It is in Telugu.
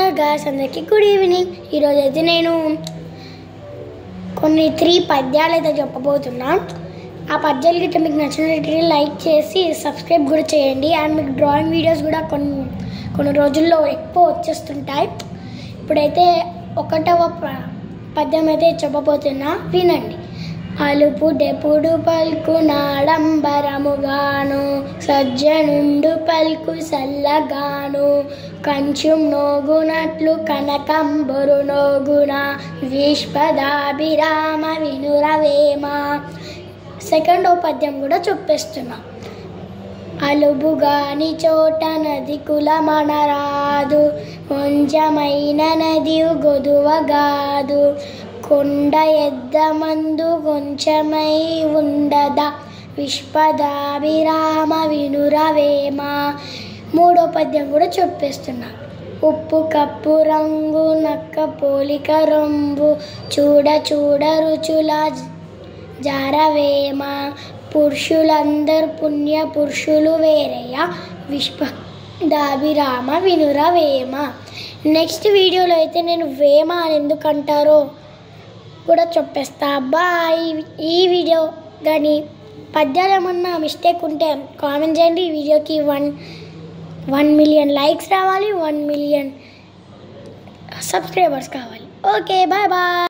హలో గాయ్స్, అందరికీ గుడ్ ఈవినింగ్. ఈరోజు అయితే నేను కొన్ని 3 పద్యాలు అయితే చెప్పబోతున్నా. ఆ పద్యాలు గిట్ట మీకు నచ్చినట్లయితే లైక్ చేసి సబ్స్క్రైబ్ కూడా చేయండి. అండ్ మీకు డ్రాయింగ్ వీడియోస్ కూడా కొన్ని రోజుల్లో ఎక్కువ వచ్చేస్తుంటాయి. ఇప్పుడైతే 1వ పద్యం అయితే చెప్పబోతున్నా, వినండి. అలుపు డెపుడు పల్కు నాడంబరముగాను, సజ్జనుండు పల్కు సల్లగాను, కంచుం నోగునట్లు కనకంబరు నోగున, విశ్వదాభిరామ వినురవేమ. 2వ పద్యం కూడా చెప్పేస్తున్నా. అలుబుగాని చోట నది కులమనరాదు, కొంచెమైన నది గొదువగాదు, కొండ ఎద్దమందు కొంచెమై ఉండదా, విశ్వదాభిరామ వినురవేమ. 3వ పద్యం కూడా చెప్పేస్తున్నా. ఉప్పు కప్పు రంగు నక్క పోలిక రొంబు, చూడ చూడ రుచుల జారవేమ, పురుషులందరు పుణ్య పురుషులు వేరయ్య, విశ్వదాభిరామ వినురవేమ. నెక్స్ట్ వీడియోలో అయితే నేను వేమ అని ఎందుకు అంటారో కూడా చెప్పేస్తా. బాయ్. ఈ వీడియో కానీ పద్యాలు ఏమన్నా మిస్టేక్ ఉంటే కామెంట్ చేయండి. ఈ వీడియోకి 1 మిలియన్ లైక్స్ రావాలి, 1 మిలియన్ సబ్స్క్రైబర్స్ కావాలి. Okay, bye bye.